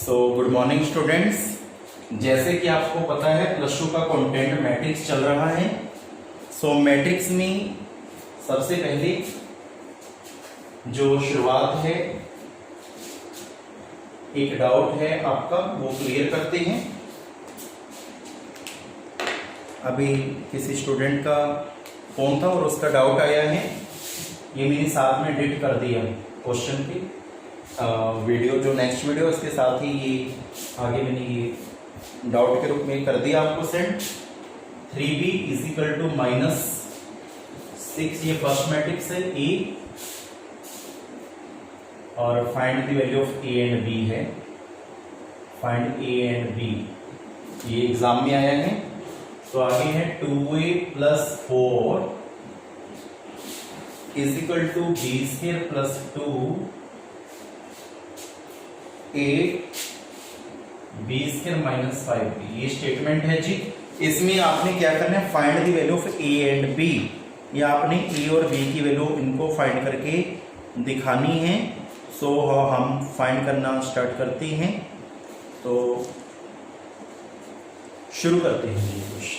So good morning students. जैसे कि आपको पता है प्लस टू का कंटेंट मैट्रिक्स चल रहा है। सो मैट्रिक्स में सबसे पहले जो शुरुआत है, एक डाउट है आपका, वो क्लियर करते हैं। अभी किसी स्टूडेंट का फोन था और उसका डाउट आया है, ये मैंने साथ में एडिट कर दिया क्वेश्चन की वीडियो, जो नेक्स्ट वीडियो उसके साथ ही ये आगे मैंने ये डाउट के रूप में कर दिया आपको सेंड। 3b इजिकल टू -6, ये फर्स्ट मैट्रिक्स है ए, और find the value of A and B है। फाइंड ए एंड बी, ये एग्जाम में आया है। तो आगे है 2a + 4 is equal to b² + 2 8 b² - 5b, ये स्टेटमेंट है जी। इसमें आपने क्या करना है, find the value of A and B, या आपने ए और बी की वैल्यू इनको फाइंड करके दिखानी है। सो हम फाइंड करना स्टार्ट करते हैं। तो शुरू करते हैं जी क्वेश्चन।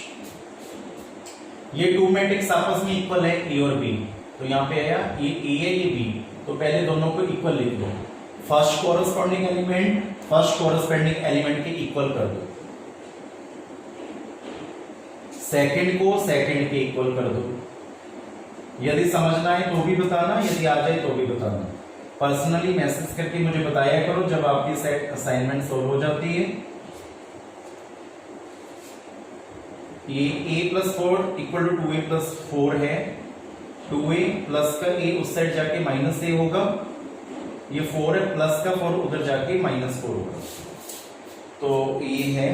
ये टू मैट्रिक्स आपस में इक्वल है, ए और बी। तो यहाँ पे आया ये ए है, ये बी, तो पहले दोनों को इक्वल लिख दो। First corresponding element first corresponding element के इक्वल कर दो, सेकंड को सेकंड के इक्वल कर दो। यदि समझना है तो भी बताना, यदि आ जाए तो भी बताना। पर्सनली मैसेज करके मुझे बताया करो जब आपकी सेट असाइनमेंट सोल्व हो जाती है। ये a + 4 = 2a + 4 है। 2a प्लस का a उस साइड जाके -a होगा, ये 4 है, प्लस का 4 उधर जाके -4 होगा। तो ये है,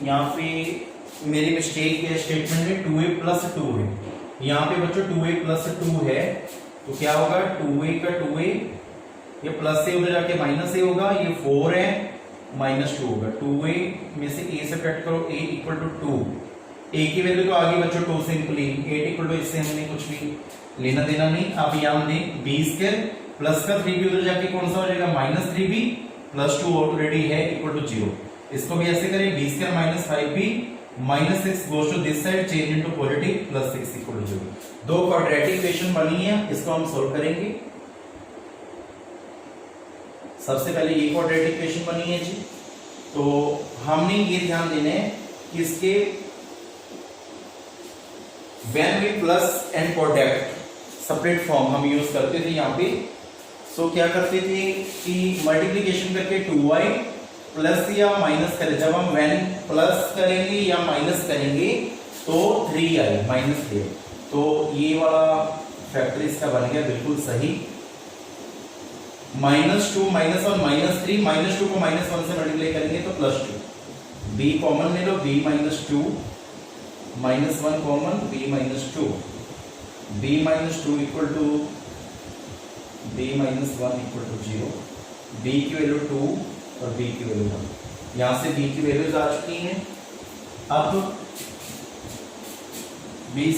यहाँ पे मेरी मिस्टेक है, स्टेटमेंट में 2a + 2 है। यहाँ पे बच्चों 2a + 2 है, तो क्या होगा 2a का 2a, ये प्लस से उधर जाके -a होगा, ये 4 है, -2 होगा। 2a में से a से कट करो, a = 2। a की वैल्यू तो आगे बच्चों 2 सिंपली, 8 = इससे हमने कुछ भी लेना देना नहीं। अब यहाँ दें b² प्लस का 3b उधर जाके कौन सा हो जाएगा, -3b + 2 ऑलरेडी है = 0। इसको भी ऐसे करें, b² - 5b -6 goes to this side, change into positive, +6 = 0। दो क्वाड्रेटिक इक्वेशन बनी है, इसको हम सोल्व करेंगे। सबसे पहले ये क्वाड्रेटिक इक्वेशन बनी है जी। तो हमने ये ध्यान देना है कि इसके when we plus and product separate form हम यूज करते थे यहाँ पे। सो क्या करते थे कि मल्टीप्लिकेशन करके 2y प्लस या माइनस करें, जब हम when प्लस करेंगे या माइनस करेंगे तो 3i -3। तो ये वाला फैक्टर इसका बन गया बिल्कुल सही। -2 -1 -3, -2 को -1 से मल्टीप्लाई करेंगे तो +2। b कॉमन ले लो, b - 2 -1 common, b - 2, b - 2 = b - 1 = 0। b की वैल्यू 2 और b की वैल्यू 1। यहां से b की वैल्यूज आ चुकी हैं। अब b² -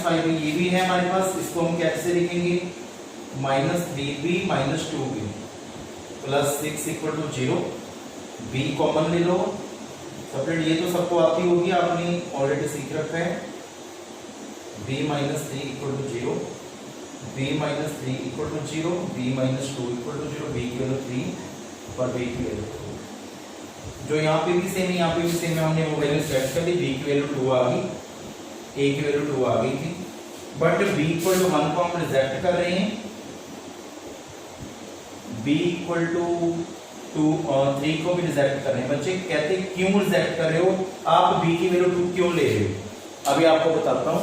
5b ये भी है हमारे पास, इसको हम कैसे लिखेंगे, -3b - 2b +6 = 0। b कॉमन ले लो, सेपरेट, ये तो सबको आती होगी, आपने ऑलरेडी सीख रखा है। b - 3 = 0, b - 3 = 0, b - 2 = 0, b की वैल्यू 3 और b की वैल्यू 2। जो यहाँ पे भी सेम है, यहाँ पे भी सेम है, हमने वो वैल्यू सेट कर दी। b की वैल्यू 2 आ गई, a की वैल्यू 2 आ गई थी, बट b = 1 को हम रिजेक्ट कर रहे हैं। b = 2 और 3 को भी रिजेक्ट कर रहे हैं। बच्चे कहते हैं क्यों रिजेक्ट कर रहे हो आप, b की वैल्यू 2 क्यों ले रहे हो? अभी आपको बताता हूँ,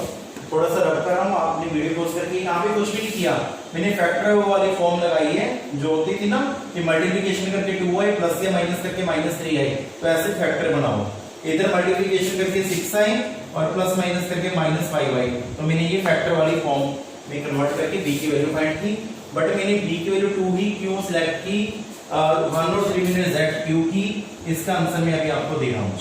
थोड़ा सा रब कर रहा हूँ, आपने वीडियो पॉज करके यहाँ पे कुछ भी नहीं किया, मैंने फैक्टर वाली फॉर्म लगाई है जो होती थी ना कि मल्टीप्लिकेशन करके 2i प्लस या माइनस करके -3i, तो ऐसे फैक्टर बनाओ। इधर मल्टीप्लिकेशन करके 6i और प्लस माइनस करके -5i, तो मैंने ये फैक्टर वाली फॉर्म में कन्वर्ट करके b की वैल्यू फाइंड की। बट मैंने b की वैल्यू 2 ही क्यों सिलेक्ट की, 1 और 3 मैंने रिजेक्ट क्यों की, इसका आंसर मैं अभी आपको दे रहा हूँ।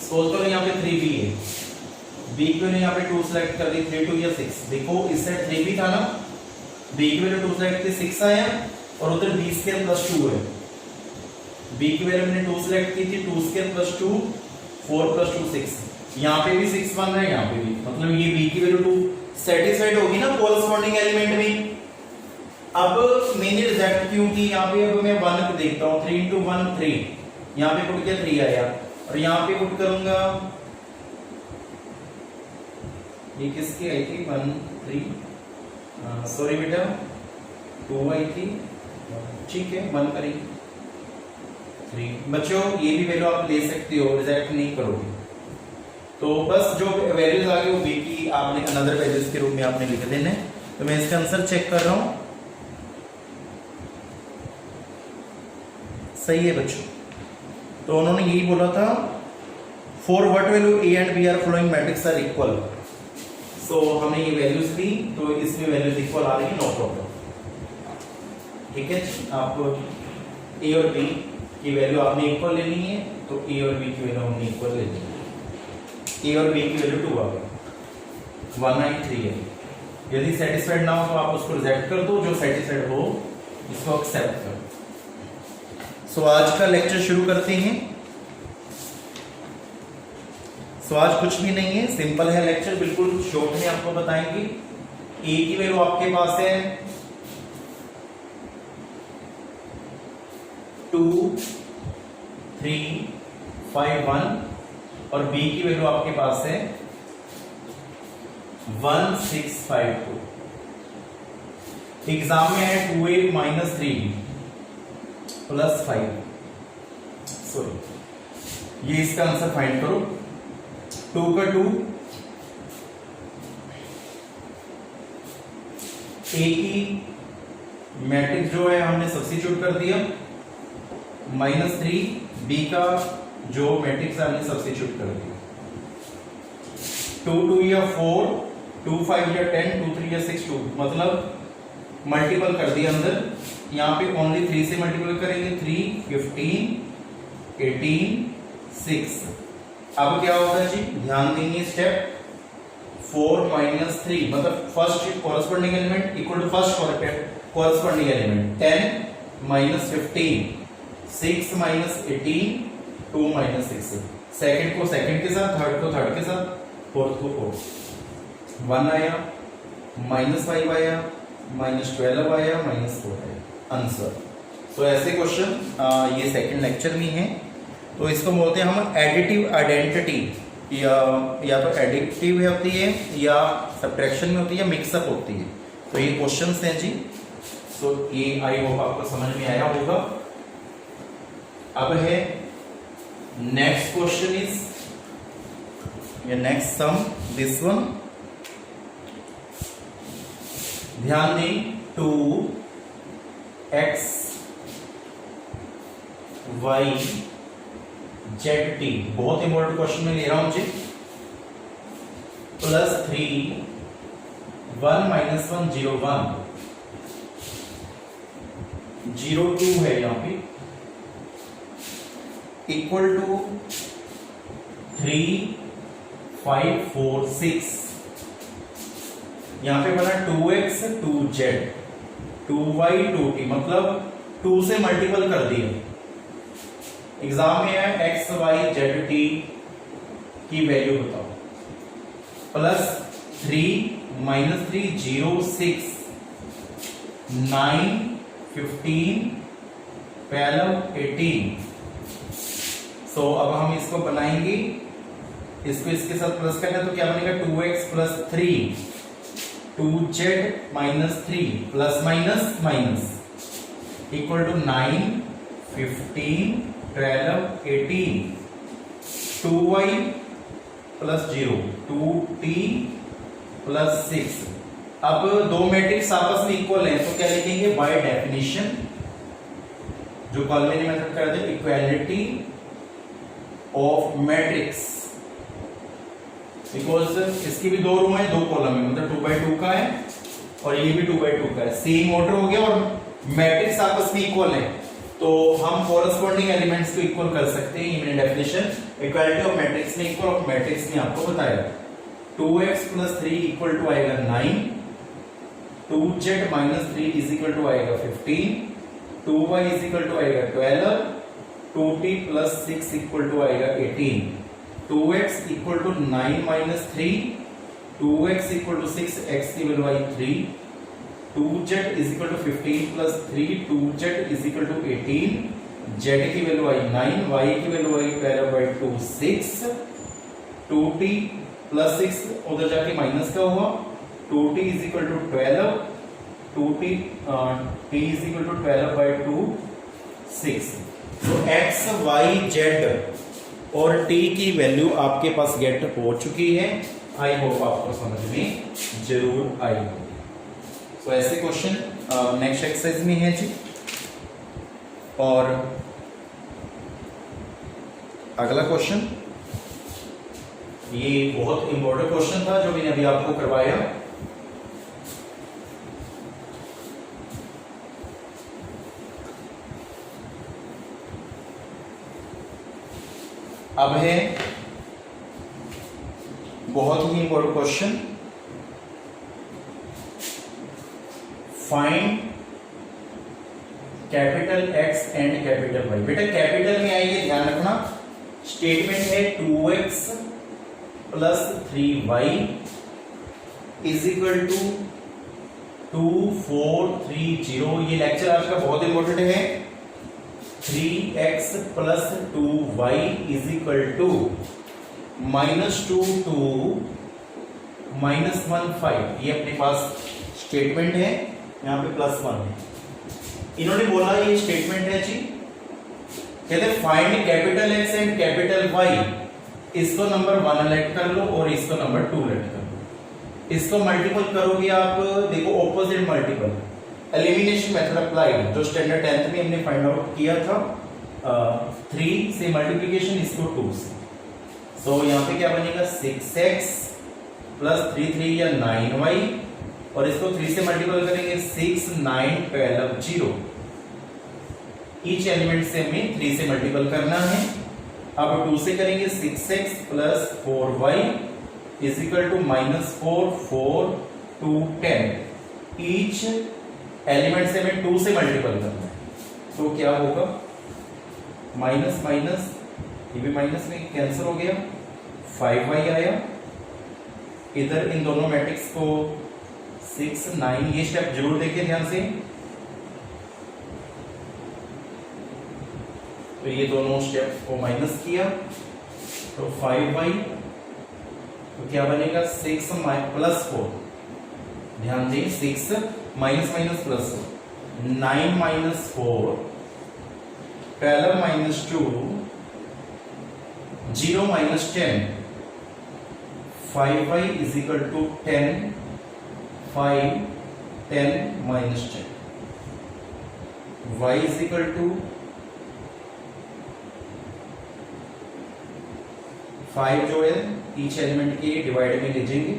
सोच तो यहाँ पे 3b है, b क्यों नहीं यहाँ पे 2 सिलेक्ट कर दी, 3 2 या 6। देखो इस साइड 3b था ना, बी की वैल्यू 2 सेलेक्ट की 6 आया और उधर बी स्क्वायर प्लस 2 है। बी की वैल्यू मैंने 2 सेलेक्ट की थी, 2 स्क्वायर प्लस 2 4 प्लस 2 6। यहाँ पे भी 6 बन रहा है, यहाँ पे भी, मतलब ये बी की वैल्यू 2 सेटिस्फाइड होगी ना कोरस्पॉन्डिंग एलिमेंट में। अब मैंने रिजेक्ट क्यों की, यहाँ पे अब मैं 1 देखता हूँ, 3 into 1 3, यहाँ पे पुट किया 3 आया और यहाँ पे पुट करूंगा, ये किसकी आई थी 1 3, सॉरी बेटा 2 आई थी, ठीक है 1 करेंगे 3। बच्चों ये भी वैल्यू आप ले सकते हो, रिजेक्ट नहीं करोगे। तो बस जो वैल्यूज आ गई वो बी की आपने अनदर वैल्यूज के रूप में आपने लिख देने। तो मैं इसका आंसर चेक कर रहा हूं, सही है बच्चों। तो उन्होंने यही बोला था, for what value A and B are following matrix are equal. So हमने ये वैल्यूज दी, तो इसमें वैल्यूज इक्वल आ रही है, नो प्रॉब्लम। ठीक है, आप ए और बी की वैल्यू आपने इक्वल लेनी है, तो ए और बी की वैल्यू हमने इक्वल लेनी है। ए और बी की वैल्यू 2 आ गई, 193 है। यदि सेटिस्फाइड ना हो तो आप उसको रिजेक्ट कर दो, जो सेटिस्फाइड हो उसको एक्सेप्ट कर दो। सो आज का लेक्चर शुरू करते हैं। सो आज कुछ भी नहीं है, सिंपल है लेक्चर, बिल्कुल शॉर्ट में आपको बताएंगे। ए की वैल्यू आपके पास है 2 3 5 1 और बी की वैल्यू आपके पास है 1 6 5 2। एग्जाम में है 2a minus 3b plus 5, sorry ये इसका आंसर फाइंड करो। 2 का 2, ए की मैट्रिक्स जो है हमने सब्स्टिट्यूट कर दिया, -3, बी का जो मैट्रिक्स है हमने सब्स्टिट्यूट कर दिया। 2 2 या 4, 2 5 या 10, 2 3 या 6 2, मतलब मल्टीपल कर दिया अंदर। यहाँ पे ओनली 3 से मल्टीपल करेंगे, 3 15 18 6। अब क्या होगा जी, ध्यान देंगे स्टेप 4 - 3, मतलब first corresponding element equal to first corresponding element. 10 - 15, 6 - 18, 2 - 6। Second को सेकंड के साथ, थर्ड को थर्ड के साथ, फोर्थ को फोर्थ। 1 आया, -5 आया, -12 आया, -4 आया आंसर। तो ऐसे क्वेश्चन ये सेकंड लेक्चर में है। तो इसको बोलते हैं हम एडिटिव आइडेंटिटी, या तो एडिटिव होती है या सब्ट्रैक्शन में होती है या मिक्सअप होती है। तो ये क्वेश्चंस हैं जी। तो ये आई होप आपको समझ में आया होगा। अब है नेक्स्ट क्वेश्चन इज या नेक्स्ट सम, दिस वन। ध्यान दें, 2x y z t, बहुत इंपॉर्टेंट क्वेश्चन में ले रहा हूं जी। +3 1 - 1 0 1 0 2 है यहां पे, इक्वल टू 3 5 4 6। यहां पे बना 2x 2z 2y 2t, मतलब 2 से मल्टीपल कर दिया। एग्जाम में है x y z t की वैल्यू बताओ। +3 - 3 0 6 9 15 12 18। सो अब हम इसको बनाएंगे, इसको इसके साथ प्लस करना, तो क्या बनेगा 2x + 3 2z - 3 plus minus minus equal to 9 15 12 18। 2y + 0 2t + 6। अब दो मैट्रिक्स आपस में इक्वल है, तो क्या लिखेंगे, बाय डेफिनेशन जो कॉलमेनी मेथड करते हैं, इक्वालिटी ऑफ मैट्रिक्स। बिकॉज इसकी भी 2 रो है, 2 कॉलम है, मतलब 2x2 का है और ये भी 2x2 का है, सेम ऑर्डर हो गया और मैट्रिक्स आपस में इक्वल है, तो हम कोरस्पॉन्डिंग एलिमेंट्स को इक्वल कर सकते हैं। ये मैंने डेफिनेशन इक्वालिटी ऑफ मैट्रिक्स में इक्वल ऑफ मैट्रिक्स में आपको बताया। 2x + 3 = आएगा 9 2z minus 3 is equal to आएगा 15, 2y इज इक्वल टू आएगा 12, 2t प्लस 6 इक्वल टू आएगा 18, 2x equal to 9 minus 3, 2x equal to 6, x की वैल्यू आई 3, 2z is equal to 15 plus 3, 2z is equal to 18, z की value आई 9, y की value आई 12/2 6, 2t plus 6 उधर जाके माइनस का हुआ, 2t is equal to 12, 2t t is equal to 12/2 6। तो x y z और t की वैल्यू आपके पास गेट हो चुकी है। आई होप आपको समझ में जरूर आई होगी। तो ऐसे क्वेश्चन नेक्स्ट एक्सरसाइज में है जी। और अगला क्वेश्चन, ये बहुत इंपॉर्टेंट क्वेश्चन था जो मैंने अभी आपको करवाया। अब है बहुत ही important question, find capital X and capital Y। बेटा कैपिटल में आइए, ध्यान रखना, स्टेटमेंट है 2x plus 3y is equal to 2430। ये लेक्चर आज का बहुत इंपॉर्टेंट है। 3x plus 2y is equal to -2 2 -1 5। ये अपने पास स्टेटमेंट है, यहाँ पे +1 है। इन्होंने बोला ये स्टेटमेंट है जी, कहते find capital X and capital Y। इसको नंबर 1 लेट कर लो और इसको नंबर 2 लेट कर लो। इसको मल्टीपल करोगे आप, देखो opposite multiple, elimination method applied, जो स्टैंडर्ड 10th में हमने फाइंड आउट किया था। 3 से मल्टीप्लिकेशन, इसको 2 से। सो यहाँ पे क्या बनेगा 6x प्लस 3 3 या 9y, और इसको 3 से मल्टीपल करेंगे 6 9 12 0। ईच एलिमेंट से हमें 3 से मल्टीपल करना है। अब 2 से करेंगे 6x plus 4y is equal to -4 4 2 10। Each element से हमें 2 से मल्टीपल करना है, तो क्या होगा माइनस माइनस, ये भी माइनस में कैंसिल हो गया, 5y आया। इधर इन दोनों मैट्रिक्स को 6 9, ये स्टेप जरूर देखिए ध्यान से। तो ये दोनों स्टेप को माइनस किया, तो 5y, तो क्या बनेगा 6 प्लस 4, ध्यान दें 6 minus minus plus 9 minus 4, 12 minus 2, 0 minus 10, 5y is equal to 10, 5 10 minus 10, y is equal to 5 जो है ईच एलिमेंट के डिवाइड में ले जाएंगे,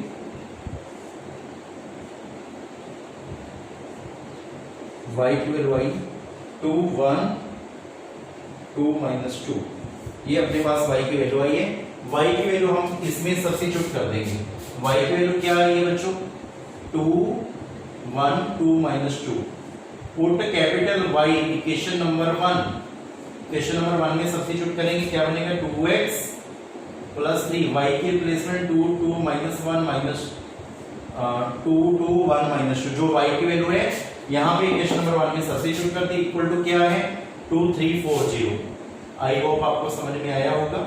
y की वैल्यू आई 2 1 2 माइनस 2। ये अपने पास y की वैल्यू आई है। y की वैल्यू हम इसमें सब्स्टिट्यूट कर देंगे। y की वैल्यू क्या आई है बच्चों 2 1 2 minus 2। Put capital Y equation number 1, equation number 1 में सब्स्टिट्यूट करेंगे, क्या बनेगा 2x प्लस 3, y की रिप्लेसमेंट 2 2 माइनस 1 माइनस 2 2 1 माइनस 2, जो y की वैल्यू है यहाँ पे इक्वेशन नंबर 1 में सब्स्टिट्यूट करते हैं, इक्वल टू क्या है 2 3 4 0। आई होप आपको समझ में आया होगा।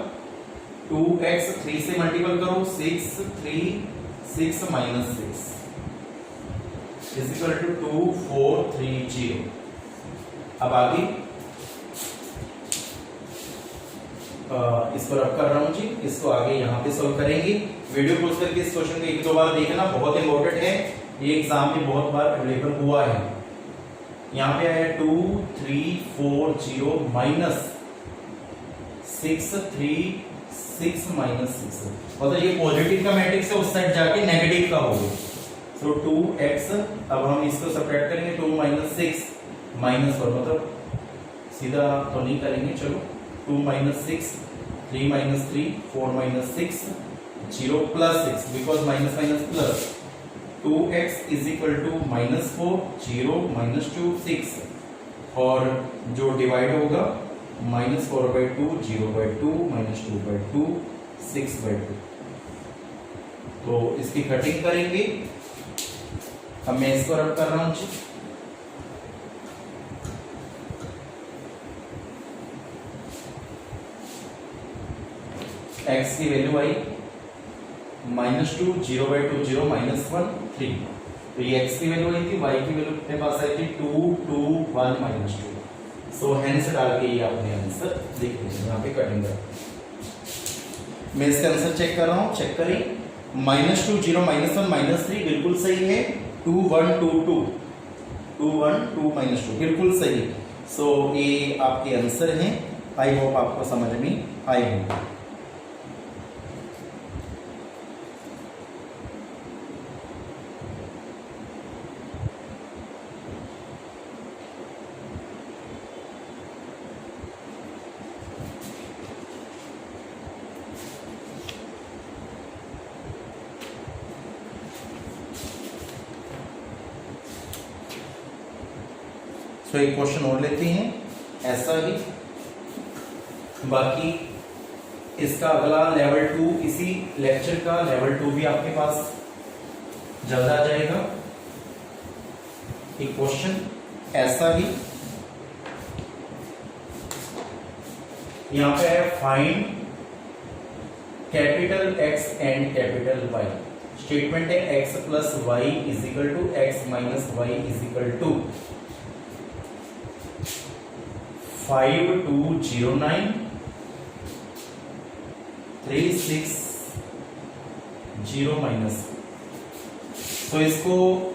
2x 3 से मल्टीपल करो 6 3 6 माइनस 6 इज इक्वल टू 2 4 3 0। अब आगे इसको रब कर रहा हूं जी, इसको आगे यहाँ पे सोल्व करेंगे। वीडियो पोस्ट करके इस क्वेश्चन को एक दो बार देखना, बहुत इंपॉर्टेंट है, ये एग्जाम में बहुत बार अवेलेबल हुआ है। यहाँ पे आया 2 3 4 0 माइनस 6 3 6 माइनस 6, मतलब ये पॉजिटिव का मैट्रिक्स है, उस साइड जाके नेगेटिव का होगा। तो 2x, अब हम इसको सब्ट्रैक्ट करेंगे 2 माइनस 6 माइनस 1, मतलब सीधा तो नहीं करेंगे, चलो 2 minus 6 3 minus 3 4 minus 6 0 plus 6, because minus minus plus 2x is equal to -4 0 -2 6 और जो डिवाइड होगा -4/2 0/2 -2/2 6/2। तो इसकी कटिंग करेंगे। अब मैं इसको रब कर रहा हूं जी। x की वैल्यू आई -2 0/2 0 -1 3। तो ये x की वैल्यू आई थी, y की वैल्यू अपने पास आई थी 2 2 1 -2। सो हेंस डाल के ये आपने आंसर देख लीजिए। यहाँ पे कटिंग कर मैं इसका आंसर चेक कर रहा हूँ, चेक करें। -2 0 -1 -3 बिल्कुल सही है। 2 1 2 2 2 1 2 -2 बिल्कुल सही। सो ये आपके आंसर हैं। आई होप आपको समझ में आए होंगे। तो एक क्वेश्चन और लेते हैं ऐसा ही। बाकी इसका अगला लेवल 2, इसी लेक्चर का लेवल 2 भी आपके पास जल्द आ जाएगा। एक क्वेश्चन ऐसा ही यहां पे है, find capital X and capital Y। Statement है x plus Y is equal to x minus Y is equal to 5209 360 minus. तो इसको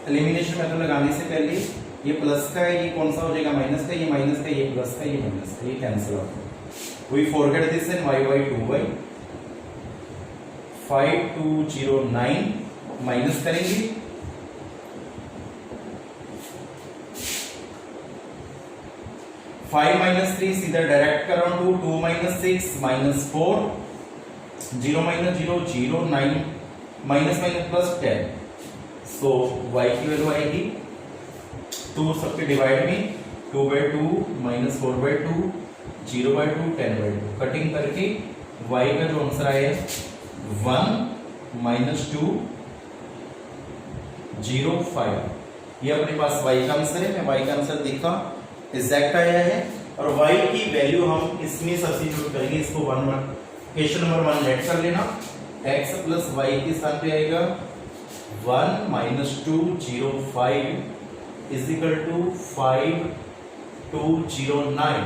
एलिमिनेशन मेथड लगाने से पहले ये प्लस का है, ये कौन सा हो जाएगा माइनस का, ये माइनस का, ये प्लस का, ये माइनस का, ये कैंसिल हो गया। We forget this and y by 2y 5209 minus करेंगे 5 minus 3 सीधा डायरेक्ट कर रहा हूं। 2 minus 6 minus 4 0 minus 0 0 9 minus minus plus 10। सो y की वैल्यू आएगी 2 सबके डिवाइड में 2/2 minus 4/2 0/2 10/2। कटिंग करके y का जो आंसर आया 1 minus 2 0 5। ये अपने पास y का आंसर है। मैं y का आंसर देखा एग्जैक्ट आया है और y की वैल्यू हम इसमें सब्स्टिट्यूट करेंगे। इसको 1 1 क्वेश्चन नंबर 1 लेट कर लेना। x प्लस y के स्थान पे आएगा 1 minus 2 0 5 is equal to 5 2 0 9।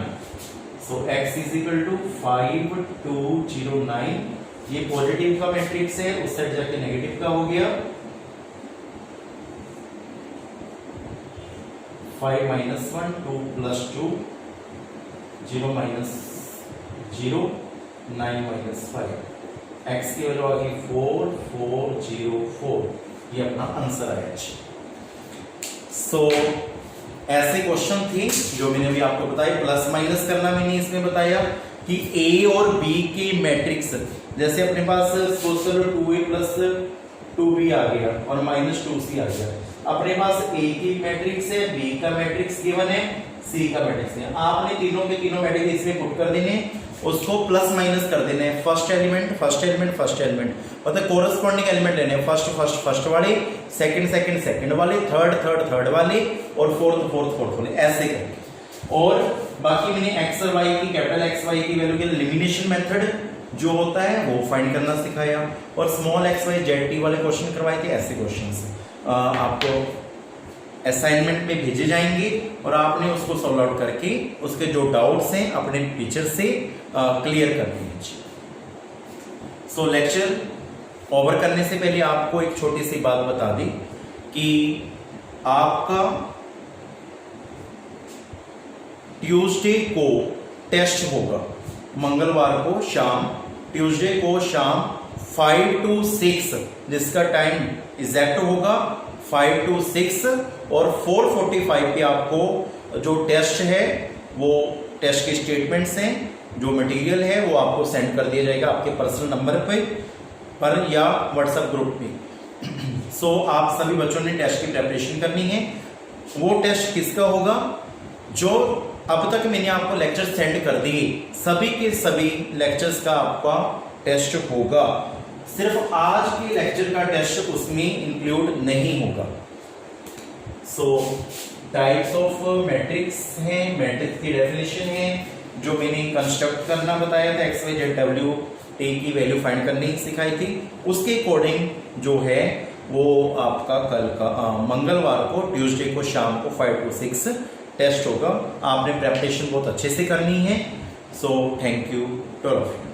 So x is equal to 5 2 0 9। ये पॉजिटिव का मैट्रिक्स है, उस साइड जाके नेगेटिव का हो गया। 5 minus 1 2 plus 2 0 minus 0 9 minus 5। x की वैल्यू आ गई 4 4 0 4। ये अपना आंसर आया। सो ऐसे क्वेश्चन थे जो मैंने अभी आपको बताया। प्लस माइनस करना मैंने इसमें बताया कि a और b के मैट्रिक्स, जैसे अपने पास सोचो 2a प्लस 2b आ गया और माइनस 2c आ गया। अपने पास a की मैट्रिक्स है, b का मैट्रिक्स गिवन है, c का मैट्रिक्स है। आपने तीनों के तीनों मैट्रिक्स इसमें पुट कर देने, उसको प्लस माइनस कर देने। First element first element first element, मतलब कोरस्पॉन्डिंग एलिमेंट लेने। फर्स्ट फर्स्ट फर्स्ट वाले, सेकंड सेकंड सेकंड वाले, थर्ड थर्ड थर्ड वाले और फोर्थ फोर्थ फोर्थ वाले, ऐसे करके। और बाकी मैंने x और y की, कैपिटल x y की वैल्यू के एलिमिनेशन मेथड जो होता है वो फाइंड करना सिखाया और small x y z t वाले क्वेश्चन करवाए थे। ऐसे क्वेश्चंस आपको असाइनमेंट में भेजे जाएंगे और आपने उसको सॉल्व आउट करके उसके जो डाउट्स हैं अपने टीचर से क्लियर कर दीजिए। सो लेक्चर ओवर करने से पहले आपको एक छोटी सी बात बता दी कि आपका ट्यूसडे को टेस्ट होगा, मंगलवार को शाम, ट्यूसडे को शाम 5 to 6, जिसका टाइम एग्जैक्ट होगा 5 to 6 और 4:45 पे आपको जो टेस्ट है वो टेस्ट के स्टेटमेंट्स हैं, जो मटेरियल है वो आपको सेंड कर दिया जाएगा आपके पर्सनल नंबर पर या व्हाट्सएप ग्रुप पे। सो आप सभी बच्चों ने टेस्ट की प्रेपरेशन करनी है। वो टेस्ट किसका होगा? जो अब तक मैंने आपको लेक्चर सेंड कर दिए, सभी के सभी लेक्चर्स का आपका टेस्ट होगा। सिर्फ आज के लेक्चर का टेस्ट उसमें इंक्लूड नहीं होगा। सो टाइप्स ऑफ मैट्रिक्स हैं, मैट्रिक्स की डेफिनेशन है, जो मैंने कंस्ट्रक्ट करना बताया था, X Y Z W T की वैल्यू फाइंड करनी सिखाई थी, उसके अकॉर्डिंग जो है वो आपका कल का मंगलवार को, ट्यूसडे को शाम को 5 to 6 टेस्ट होगा। आपने प्रेपरेशन बहुत अच्छे से करनी है। So thank you to all of you.